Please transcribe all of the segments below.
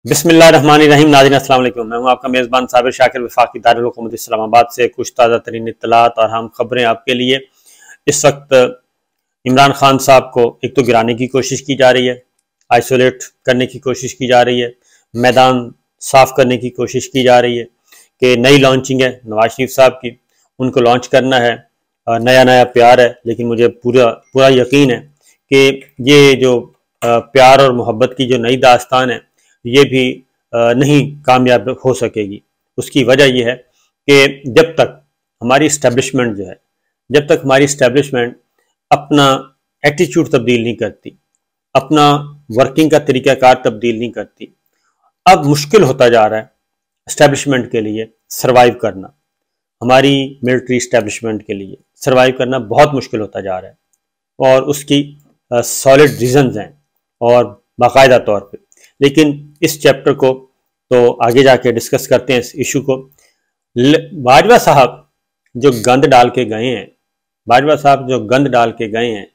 बिस्मिल्लाहिर्रहमानिर्रहीम। नाज़रीन अस्सलाम वालेकुम। मैं हूं आपका मेज़बान साबिर शाकिर वफाकी दारुल हुकूमत इस्लामाबाद से कुछ ताज़ा तरीन इत्तलात और हम खबरें आपके लिए। इस वक्त इमरान खान साहब को एक तो गिराने की कोशिश की जा रही है, आइसोलेट करने की कोशिश की जा रही है, मैदान साफ करने की कोशिश की जा रही है कि नई लॉन्चिंग है नवाज शरीफ साहब की, उनको लॉन्च करना है, नया नया प्यार है। लेकिन मुझे पूरा पूरा यकीन है कि ये जो प्यार और मोहब्बत की जो नई दास्तान है ये भी नहीं कामयाब हो सकेगी। उसकी वजह यह है कि जब तक हमारी इस्टेब्लिशमेंट जो है, जब तक हमारी इस्टेब्लिशमेंट अपना एटीट्यूड तब्दील नहीं करती, अपना वर्किंग का तरीक़ाकार तब्दील नहीं करती, अब मुश्किल होता जा रहा है इस्टेब्लिशमेंट के लिए सरवाइव करना। हमारी मिलिट्री इस्टेब्लिशमेंट के लिए सरवाइव करना बहुत मुश्किल होता जा रहा है और उसकी सॉलिड रीजंस हैं और बाकायदा तौर पे। लेकिन इस चैप्टर को तो आगे जाके डिस्कस करते हैं, इस इशू को। बाजवा साहब जो गंद डाल के गए हैं, बाजवा साहब जो गंद डाल के गए हैं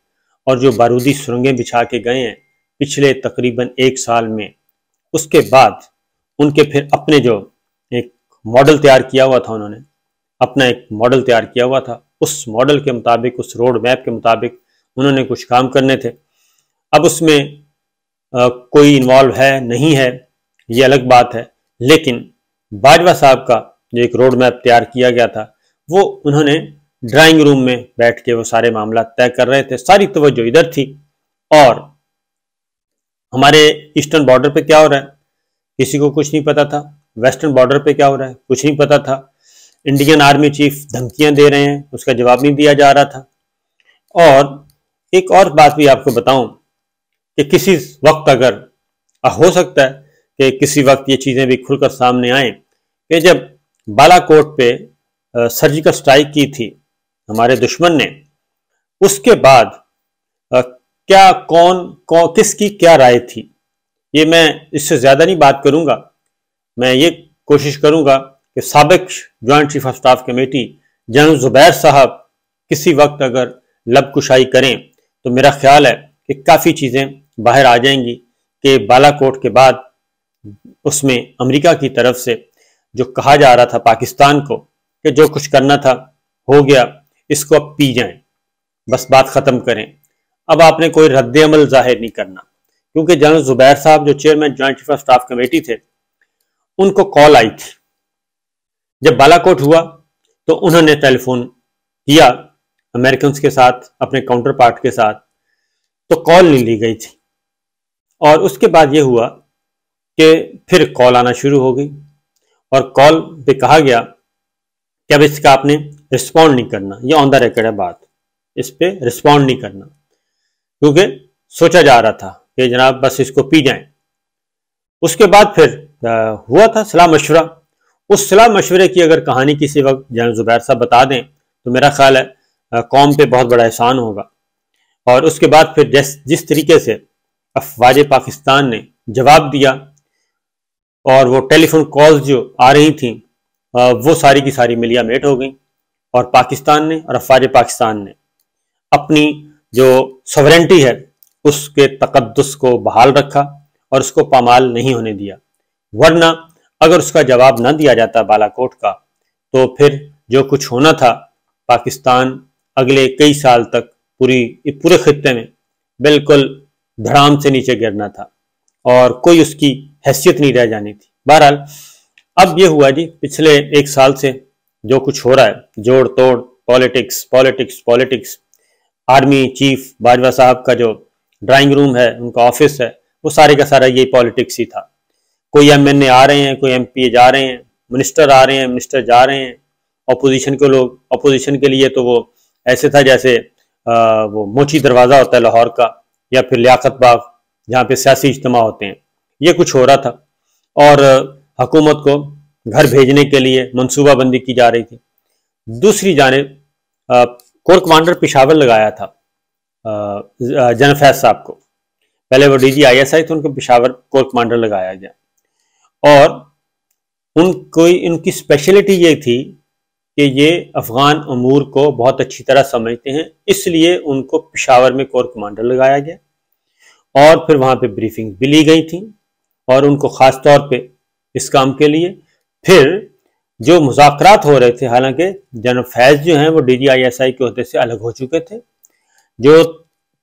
और जो बारूदी सुरंगें बिछा के गए हैं पिछले तकरीबन 1 साल में, उसके बाद उनके फिर अपने जो एक मॉडल तैयार किया हुआ था, उन्होंने अपना एक मॉडल तैयार किया हुआ था, उस मॉडल के मुताबिक, उस रोड मैप के मुताबिक उन्होंने कुछ काम करने थे। अब उसमें कोई इन्वॉल्व है नहीं है ये अलग बात है, लेकिन बाजवा साहब का जो एक रोड मैप तैयार किया गया था वो उन्होंने ड्राइंग रूम में बैठ के वो सारे मामला तय कर रहे थे। सारी तवज्जो इधर थी और हमारे ईस्टर्न बॉर्डर पे क्या हो रहा है किसी को कुछ नहीं पता था, वेस्टर्न बॉर्डर पे क्या हो रहा है कुछ नहीं पता था, इंडियन आर्मी चीफ धमकियां दे रहे हैं, उसका जवाब नहीं दिया जा रहा था। और एक और बात भी आपको बताऊं कि किसी वक्त अगर हो सकता है कि किसी वक्त ये चीज़ें भी खुलकर सामने आए कि जब बालाकोट पे सर्जिकल स्ट्राइक की थी हमारे दुश्मन ने, उसके बाद क्या कौन किसकी क्या राय थी, ये मैं इससे ज़्यादा नहीं बात करूँगा। मैं ये कोशिश करूँगा कि साबिक joint chief of staff committee general Zubair साहब किसी वक्त अगर लब कुशाई करें तो मेरा ख्याल है कि काफ़ी चीज़ें बाहर आ जाएंगी कि बालाकोट के बाद उसमें अमेरिका की तरफ से जो कहा जा रहा था पाकिस्तान को कि जो कुछ करना था हो गया, इसको अब पी जाएं, बस बात ख़त्म करें, अब आपने कोई रद्द अमल जाहिर नहीं करना। क्योंकि जनरल ज़ुबैर साहब जो chairman joint chief of staff committee थे, उनको कॉल आई थी जब बालाकोट हुआ तो उन्होंने टेलीफोन किया अमेरिकन के साथ, अपने काउंटर पार्ट के साथ, तो कॉल नहीं ली गई थी। और उसके बाद ये हुआ कि फिर कॉल आना शुरू हो गई और कॉल पे कहा गया कि अब इसका आपने रिस्पॉन्ड नहीं करना, ये ऑन द रिकॉर्ड है बात, इस पे रिस्पॉन्ड नहीं करना, क्योंकि सोचा जा रहा था कि जनाब बस इसको पी जाएं। उसके बाद फिर हुआ था सलाह मशवरा। उस सलाह मशवरे की अगर कहानी किसी वक्त जनरल ज़ुबैर साहब बता दें तो मेरा ख्याल है कौम पे बहुत बड़ा एहसान होगा। और उसके बाद फिर जिस तरीके से अफवाज पाकिस्तान ने जवाब दिया और वो टेलीफोन कॉल्स जो आ रही थी वो सारी की सारी मिलिया मेट हो गई और पाकिस्तान ने और अफवाज पाकिस्तान ने अपनी जो सॉवरेंटी है उसके तकद्दुस को बहाल रखा और उसको पामाल नहीं होने दिया। वरना अगर उसका जवाब न दिया जाता बालाकोट का तो फिर जो कुछ होना था, पाकिस्तान अगले कई साल तक पूरे खित्ते में बिल्कुल धड़ाम से नीचे गिरना था और कोई उसकी हैसियत नहीं रह जानी थी। बहरहाल अब ये हुआ जी, पिछले 1 साल से जो कुछ हो रहा है, जोड़ तोड़, politics politics politics, army chief Bajwa साहब का जो ड्राइंग रूम है, उनका ऑफिस है, वो सारे का सारा ये पॉलिटिक्स ही था। कोई एमएनए आ रहे हैं, कोई एमपीए जा रहे हैं, मिनिस्टर आ रहे हैं, मिनिस्टर जा रहे हैं, अपोजिशन के लोग, अपोजिशन के लिए तो वो ऐसे था जैसे वो मोची दरवाज़ा होता है लाहौर का, या फिर लियाकत बाग जहाँ पे सियासी इज्तिमा होते हैं, ये कुछ हो रहा था। और हुकूमत को घर भेजने के लिए मनसूबाबंदी की जा रही थी। दूसरी जानिब कोर कमांडर पेशावर लगाया था जनरल फैज साहब को, पहले वो डीजी आईएसआई थे, उनको पेशावर कोर कमांडर लगाया गया और उनकी स्पेशलिटी ये थी कि ये अफगान अमूर को बहुत अच्छी तरह समझते हैं, इसलिए उनको पेशावर में कोर कमांडर लगाया गया और फिर वहां पे ब्रीफिंग भी ली गई थी और उनको ख़ास तौर पे इस काम के लिए। फिर जो मुज़ाकरात हो रहे थे, हालांकि जनरल फैज़ जो हैं वो DGISI के ओहदे से अलग हो चुके थे, जो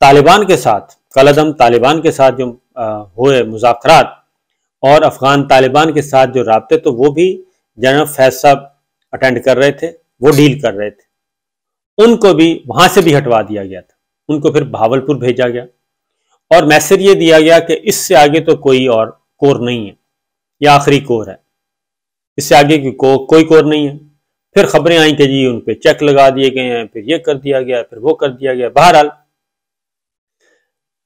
तालिबान के साथ कलअदम तालिबान के साथ जो हुए मुज़ाकरात और अफ़गान तालिबान के साथ जो राब्ते, तो वो भी जनरल फैज़ साहब अटेंड कर रहे थे, वो डील कर रहे थे। उनको भी वहाँ से भी हटवा दिया गया था, उनको फिर भावलपुर भेजा गया और मैसेज ये दिया गया कि इससे आगे तो कोई और कोर नहीं है, यह आखिरी कोर है, इससे आगे की कोई कोर नहीं है। फिर खबरें आई कि जी उन पे चेक लगा दिए गए हैं, फिर ये कर दिया गया, फिर वो कर दिया गया। बहरहाल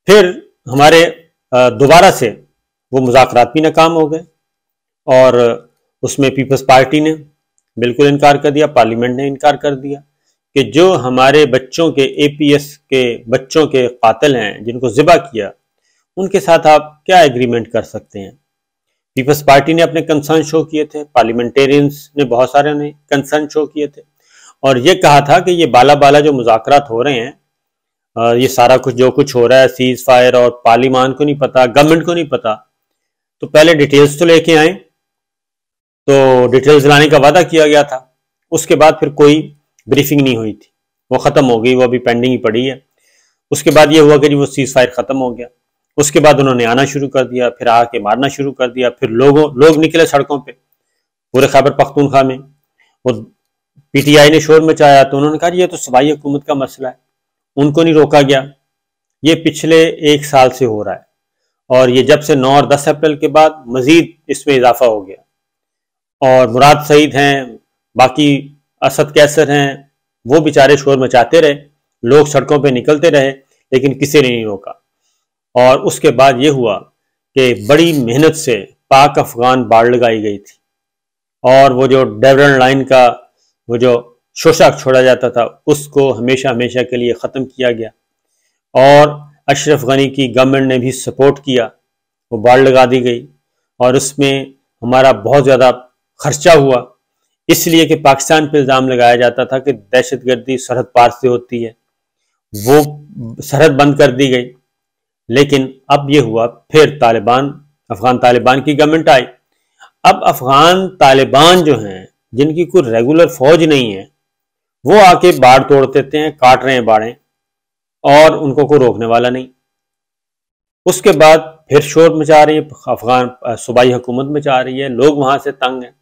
फिर हमारे दोबारा से वो मुज़ाकरात भी नाकाम हो गए और उसमें पीपल्स पार्टी ने बिल्कुल इनकार कर दिया, पार्लियामेंट ने इनकार कर दिया कि जो हमारे बच्चों के APS के बच्चों के कातिल हैं, जिनको ज़िबा किया, उनके साथ आप क्या एग्रीमेंट कर सकते हैं। पीपल्स पार्टी ने अपने कंसर्न शो किए थे, पार्लियामेंटेरियंस ने बहुत सारे ने कंसर्न शो किए थे और ये कहा था कि ये बाला बाला जो मुज़ाकरात हो रहे हैं, ये सारा कुछ जो कुछ हो रहा है, सीज फायर, और पार्लियामान को नहीं पता, गवर्नमेंट को नहीं पता, तो पहले डिटेल्स तो लेके आए। तो डिटेल्स लाने का वादा किया गया था, उसके बाद फिर कोई ब्रीफिंग नहीं हुई थी, वो ख़त्म हो गई, वो अभी पेंडिंग ही पड़ी है। उसके बाद ये हुआ कि वो सीज फायर ख़त्म हो गया, उसके बाद उन्होंने आना शुरू कर दिया, फिर आके मारना शुरू कर दिया, फिर लोग निकले सड़कों पे पूरे खैबर पख्तूनख्वा में। वो PTI ने शोर मचाया तो उन्होंने कहा ये तो सूबाई हुकूमत का मसला है, उनको नहीं रोका गया। ये पिछले 1 साल से हो रहा है और ये जब से 9 और 10 अप्रैल के बाद मजीद इसमें इजाफा हो गया। और मुराद सईद हैं, बाकी असद कैसर हैं, वो बेचारे शोर मचाते रहे, लोग सड़कों पे निकलते रहे, लेकिन किसी ने नहीं रोका। और उसके बाद ये हुआ कि बड़ी मेहनत से पाक अफगान बाड़ लगाई गई थी और वो जो डेवरन लाइन का वो जो शोशा छोड़ा जाता था, उसको हमेशा हमेशा के लिए ख़त्म किया गया और अशरफ गनी की गवर्नमेंट ने भी सपोर्ट किया, वो बाड़ लगा दी गई और उसमें हमारा बहुत ज़्यादा खर्चा हुआ, इसलिए कि पाकिस्तान पर इल्ज़ाम लगाया जाता था कि दहशतगर्दी सरहद पार से होती है, वो सरहद बंद कर दी गई। लेकिन अब ये हुआ, फिर अफगान तालिबान की गवर्नमेंट आई। अब अफगान तालिबान जो हैं, जिनकी कोई रेगुलर फौज नहीं है, वो आके बाढ़ तोड़ देते हैं, काट रहे हैं बाढ़ें और उनको कोई रोकने वाला नहीं। उसके बाद फिर शोर मचा रही है अफगान सूबाई हुकूमत मचा रही है, लोग वहां से तंग हैं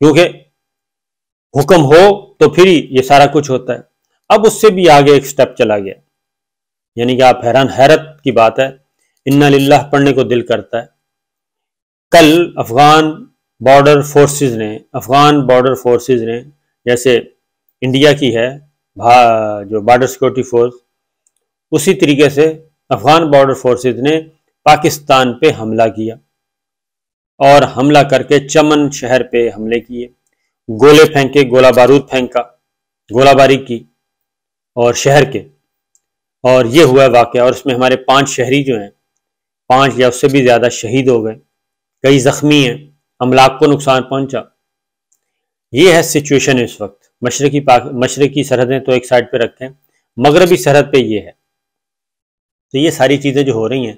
क्योंकि हुक्म हो तो फिर ही ये सारा कुछ होता है। अब उससे भी आगे एक स्टेप चला गया, यानी कि आप हैरत की बात है, इन्ना लिल्लाह पढ़ने को दिल करता है। कल अफगान बॉर्डर फोर्सेस ने जैसे इंडिया की है जो बॉर्डर सिक्योरिटी फोर्स, उसी तरीके से अफगान बॉर्डर फोर्सेस ने पाकिस्तान पे हमला किया और हमला करके चमन शहर पे हमले किए, गोले फेंके, गोला बारूद फेंका, गोलाबारी की और शहर के, और ये हुआ वाकया। और इसमें हमारे 5 शहरी जो हैं, 5 या उससे भी ज़्यादा शहीद हो गए, कई ज़ख्मी हैं, अमलाक को नुकसान पहुंचा। ये है सिचुएशन इस वक्त। मशरकी सरहदें तो एक साइड पे रखें, मगरबी सरहद पे ये है। तो ये सारी चीज़ें जो हो रही हैं,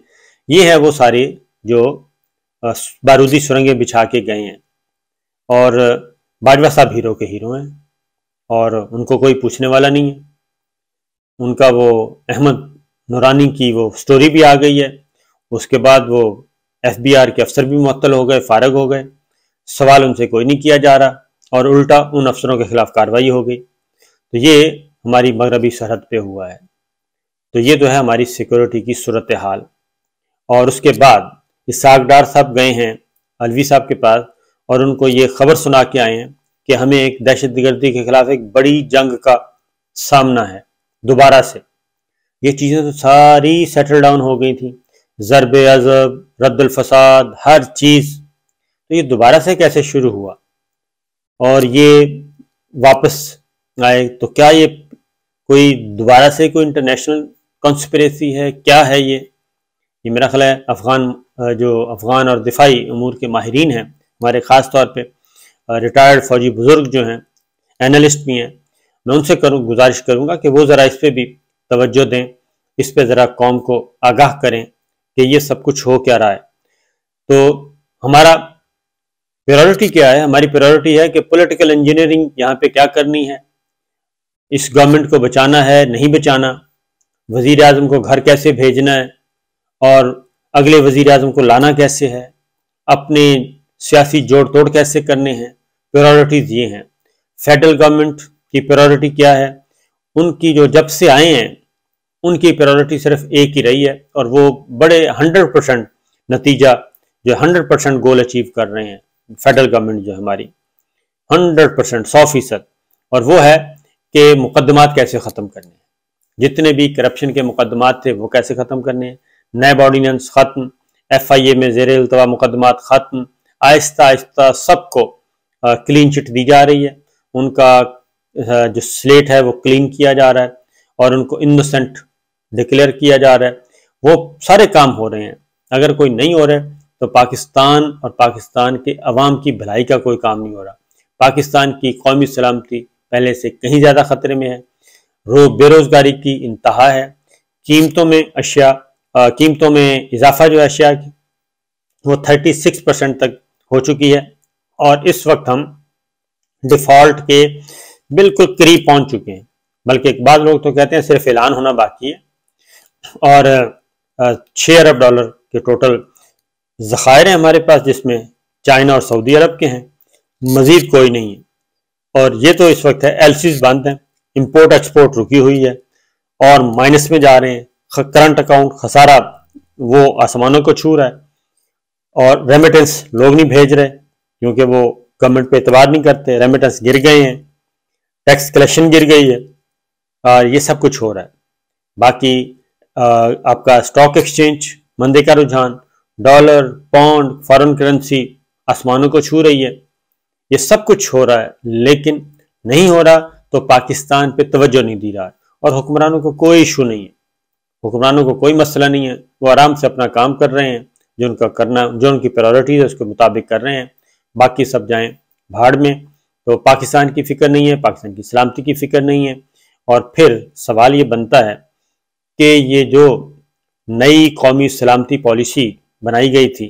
ये है वो सारी जो बारूदी सुरंगें बिछा के गए हैं। और बाजवा साहब हीरो के हीरो हैं और उनको कोई पूछने वाला नहीं है। उनका वो अहमद नूरानी की वो स्टोरी भी आ गई है, उसके बाद वो FBR के अफसर भी मुअत्तल हो गए, फारग हो गए, सवाल उनसे कोई नहीं किया जा रहा और उल्टा उन अफसरों के खिलाफ कार्रवाई हो गई। तो ये हमारी मगरबी सरहद पे हुआ है। तो ये जो है हमारी सिक्योरिटी की सूरत हाल। और उसके बाद इसहाक डार साहब गए हैं अलवी साहब के पास और उनको ये खबर सुना के आए हैं कि हमें एक दहशतगर्दी के खिलाफ एक बड़ी जंग का सामना है दोबारा से। ये चीज़ें तो सारी सेटल डाउन हो गई थी, ज़रब अज़ब, रद्दुल फसाद, हर चीज़। तो ये दोबारा से कैसे शुरू हुआ और ये वापस आए? तो क्या ये कोई दोबारा से कोई इंटरनेशनल कॉन्स्पिरेसी है, क्या है ये मेरा ख्याल है अफ़गान और दिफाई उमूर के माहिरीन हैं हमारे, ख़ास तौर पे रिटायर्ड फ़ौजी बुज़ुर्ग जो हैं, एनालिस्ट भी हैं, मैं उनसे गुजारिश करूँगा कि वो ज़रा इस पर भी तवज्जो दें, इस पर ज़रा कौम को आगाह करें कि ये सब कुछ हो क्या रहा है। तो हमारा प्रायोरिटी क्या है? हमारी प्रायोरिटी है कि पॉलिटिकल इंजीनियरिंग यहाँ पे क्या करनी है, इस गवर्नमेंट को बचाना है नहीं बचाना, वजीर आजम को घर कैसे भेजना है और अगले वजीर आजम को लाना कैसे है, अपने सियासी जोड़ तोड़ कैसे करने हैं। प्रायोरिटीज ये हैं। फेडरल गवर्नमेंट की प्रायोरिटी क्या है? उनकी जो जब से आए हैं उनकी प्रायोरिटी सिर्फ एक ही रही है और वो बड़े 100% नतीजा जो 100% गोल अचीव कर रहे हैं फेडरल गवर्नमेंट जो हमारी 100% 100%, और वो है कि मुकदमात कैसे ख़त्म करने हैं। जितने भी करप्शन के मुकदमात थे वो कैसे ख़त्म करने हैं। नैब ऑर्डिनेंस ख़त्म, FIA में ज़ेर इल्तवा मुकदमात ख़त्म, आहिस्ता आहिस्ता सबको क्लीन चिट दी जा रही है, उनका जो स्लेट है वो क्लीन किया जा रहा है और उनको इनोसेंट डिक्लेयर किया जा रहा है। वो सारे काम हो रहे हैं। अगर कोई नहीं हो रहा है तो पाकिस्तान और पाकिस्तान के अवाम की भलाई का कोई काम नहीं हो रहा। पाकिस्तान की कौमी सलामती पहले से कहीं ज़्यादा ख़तरे में है। बेरोज़गारी की इंतहा है। कीमतों में इजाफा जो है अशिया की वो 36% तक हो चुकी है और इस वक्त हम डिफ़ॉल्ट के बिल्कुल करीब पहुंच चुके हैं। बल्कि एक बाद लोग तो कहते हैं सिर्फ ऐलान होना बाकी है। और 6 अरब डॉलर के टोटल ज़खायर हैं हमारे पास, जिसमें चाइना और सऊदी अरब के हैं, मजीद कोई नहीं है। और ये तो इस वक्त है LCs बंद हैं, इंपोर्ट एक्सपोर्ट रुकी हुई है और माइनस में जा रहे हैं। करंट अकाउंट खसारा वो आसमानों को छू रहा है और रेमिटेंस लोग नहीं भेज रहे क्योंकि वो गवर्नमेंट पे एतबार नहीं करते। रेमिटेंस गिर गए हैं, टैक्स कलेक्शन गिर गई है और ये सब कुछ हो रहा है। बाकी आपका स्टॉक एक्सचेंज मंदे का रुझान, डॉलर, पाउंड, फॉरेन करेंसी आसमानों को छू रही है। ये सब कुछ हो रहा है लेकिन नहीं हो रहा तो पाकिस्तान पे तवज्जो नहीं दी रहा है और हुक्मरानों को कोई इशू नहीं है, हुक्मरानों को कोई मसला नहीं है। वो आराम से अपना काम कर रहे हैं, जो उनका करना, जो उनकी प्रायोरिटी है उसके मुताबिक कर रहे हैं। बाकी सब जाएं भाड़ में। तो पाकिस्तान की फिक्र नहीं है, पाकिस्तान की सलामती की फिक्र नहीं है। और फिर सवाल ये बनता है कि ये जो नई कौमी सलामती पॉलिसी बनाई गई थी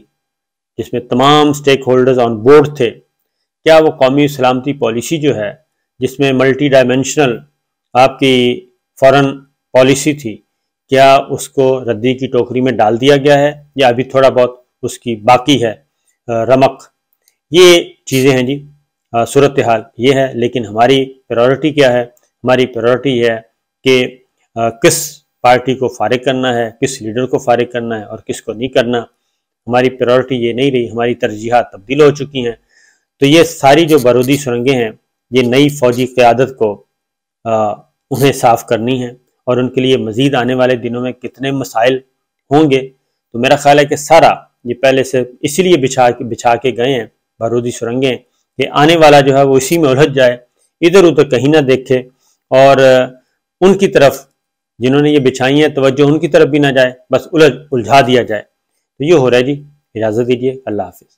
जिसमें तमाम स्टेक होल्डर्स ऑन बोर्ड थे, क्या वो कौमी सलामती पॉलिसी जो है जिसमें मल्टी डायमेंशनल आपकी फॉरेन पॉलिसी थी, क्या उसको रद्दी की टोकरी में डाल दिया गया है या अभी थोड़ा बहुत उसकी बाकी है रमक? ये चीज़ें हैं जी, सूरत हाल ये है। लेकिन हमारी प्रायोरिटी क्या है? हमारी प्रायोरिटी है कि किस पार्टी को फारिग करना है, किस लीडर को फारिग करना है और किसको नहीं करना। हमारी प्रायोरिटी ये नहीं रही, हमारी तरजीहात तब्दील हो चुकी हैं। तो ये सारी जो बारूदी सुरंगें हैं ये नई फौजी क़यादत को उन्हें साफ़ करनी है और उनके लिए मज़ीद आने वाले दिनों में कितने मसाइल होंगे। तो मेरा ख्याल है कि सारा ये पहले से इसलिए बिछा के गए हैं बारूदी सुरंगें कि आने वाला जो है वो इसी में उलझ जाए, इधर उधर कहीं ना देखे और उनकी तरफ जिन्होंने ये बिछाई है तवज्जो उनकी तरफ भी ना जाए, बस उलझा दिया जाए। तो ये हो रहा है जी। इजाज़त दीजिए, अल्लाह हाफिज़।